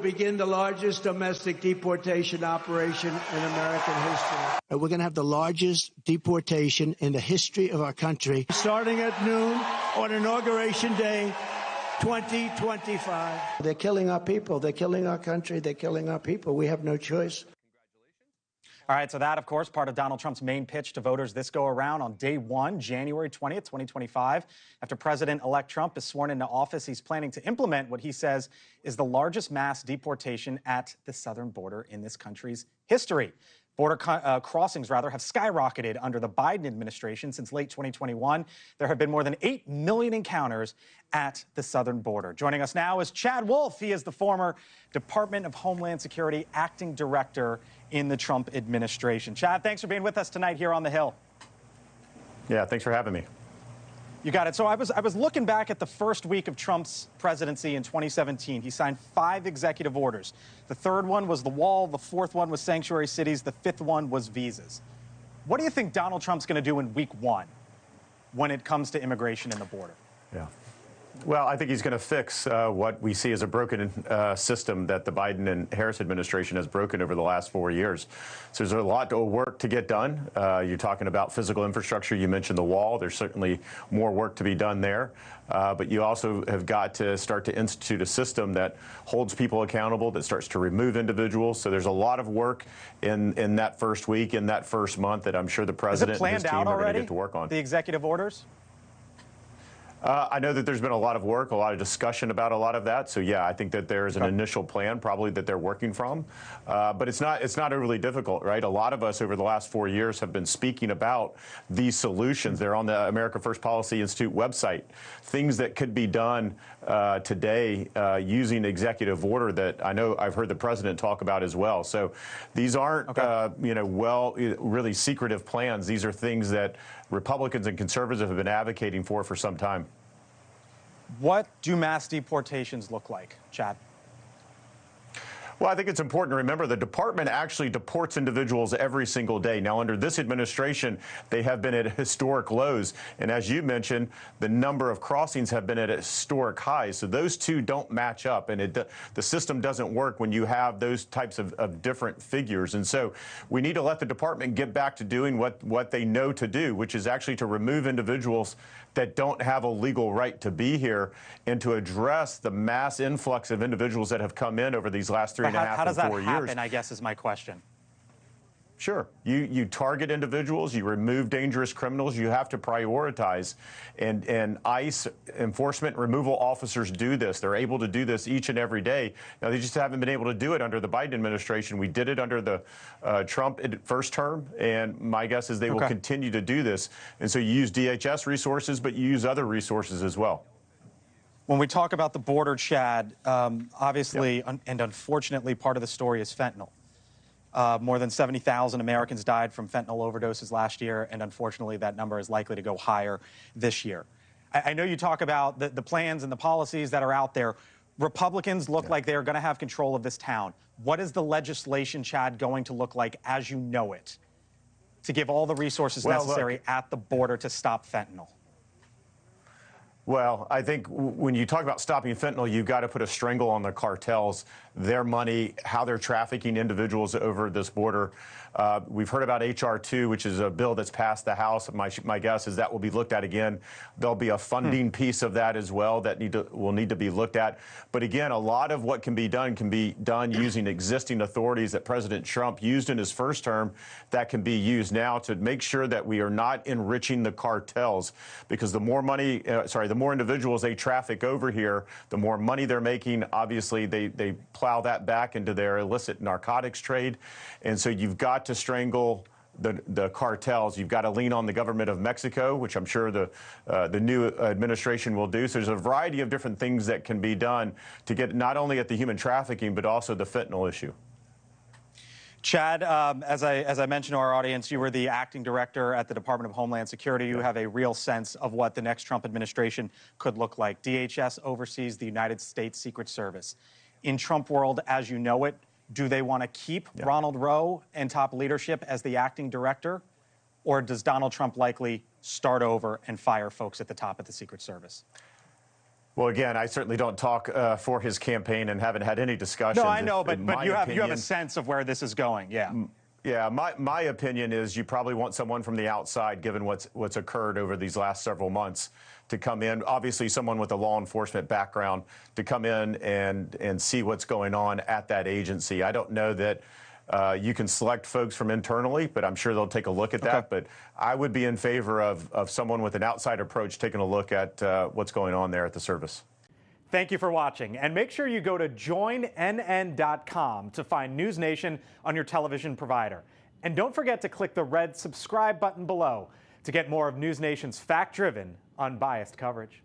begin the largest domestic deportation operation in American history. We're going to have the largest deportation in the history of our country, starting at noon on Inauguration Day 2025. They're killing our people. They're killing our country. They're killing our people. We have no choice. All right, so that, of course, part of Donald Trump's main pitch to voters this go around on day one, January 20th, 2025. After President-elect Trump is sworn into office, he's planning to implement what he says is the largest mass deportation at the southern border in this country's history. Border crossings, have skyrocketed under the Biden administration since late 2021. There have been more than 8 million encounters at the southern border. Joining us now is Chad Wolf. He is the former Department of Homeland Security acting director in the Trump administration. Chad, thanks for being with us tonight here on the Hill. Yeah, thanks for having me. You got it. So I was looking back at the first week of Trump's presidency in 2017. He signed 5 executive orders. The third one was the wall. The fourth one was sanctuary cities. The fifth one was visas. What do you think Donald Trump's going to do in week 1 when it comes to immigration and the border? Yeah. Well, I think he's going to fix what we see as a broken system that the Biden and Harris administration has broken over the last 4 years. So there's a lot of work to get done. You're talking about physical infrastructure. You mentioned the wall. There's certainly more work to be done there. But you also have got to start to institute a system that holds people accountable, that starts to remove individuals. So there's a lot of work in that first week, in that first month, that I'm sure the president and his team are going to get to work on. The executive orders? I know that there's been a lot of work, a lot of discussion about a lot of that. So, yeah, I think that there is an initial plan probably that they're working from. But it's not overly difficult, right? A lot of us over the last 4 years have been speaking about these solutions. They're on the America First Policy Institute website, things that could be done today using executive order that I know I've heard the president talk about as well. So these aren't, really secretive plans. These are things that Republicans and conservatives have been advocating for some time. What do mass deportations look like, Chad? Well, I think it's important to remember the department actually deports individuals every single day. Now, under this administration, they have been at historic lows. And as you mentioned, the number of crossings have been at historic highs. So those two don't match up. And the system doesn't work when you have those types of different figures. And so we need to let the department get back to doing what they know to do, which is actually to remove individuals that don't have a legal right to be here and to address the mass influx of individuals that have come in over these last 3.5 and 4 years. How does that happen, I guess, is my question. Sure. You target individuals, you remove dangerous criminals, you have to prioritize. And ICE enforcement removal officers do this. They're able to do this each and every day. Now, they just haven't been able to do it under the Biden administration. We did it under the Trump first term, and my guess is they will continue to do this. And so you use DHS resources, but you use other resources as well. When we talk about the border, Chad, obviously and unfortunately, part of the story is fentanyl. More than 70,000 Americans died from fentanyl overdoses last year, and unfortunately that number is likely to go higher this year. I know you talk about the plans and the policies that are out there. Republicans look like they're going to have control of this town. What is the legislation, Chad, going to look like as you know it to give all the resources necessary at the border to stop fentanyl? Well, I think when you talk about stopping fentanyl, you've got to put a strangle on the cartels, their money, how they're trafficking individuals over this border. We've heard about H.R. 2, which is a bill that's passed the House. My guess is that will be looked at again. There'll be a funding piece of that as well that will need to be looked at. But again, a lot of what can be done using existing authorities that President Trump used in his first term that can be used now to make sure that we are not enriching the cartels, because the more money, the more individuals they traffic over here, the more money they're making. Obviously, they plow that back into their illicit narcotics trade. And so you've got to strangle the cartels. You've got to lean on the government of Mexico, which I'm sure the new administration will do. So there's a variety of different things that can be done to get not only at the human trafficking, but also the fentanyl issue. Chad, as I mentioned to our audience, you were the acting director at the Department of Homeland Security. You have a real sense of what the next Trump administration could look like. DHS oversees the United States Secret Service. In Trump world, as you know it, do they want to keep Ronald Roe in top leadership as the acting director? Or does Donald Trump likely start over and fire folks at the top of the Secret Service? Well, again, I certainly don't talk for his campaign and haven't had any discussions. No, I know, but you have a opinion, sense of where this is going. Yeah. Yeah, my opinion is you probably want someone from the outside, given what's occurred over these last several months, to come in. Obviously, someone with a law enforcement background to come in and see what's going on at that agency. I don't know that you can select folks from internally, but I'm sure they'll take a look at that. But I would be in favor of someone with an outside approach taking a look at what's going on there at the service. Thank you for watching, and make sure you go to joinnn.com to find NewsNation on your television provider. And don't forget to click the red subscribe button below to get more of NewsNation's fact-driven, unbiased coverage.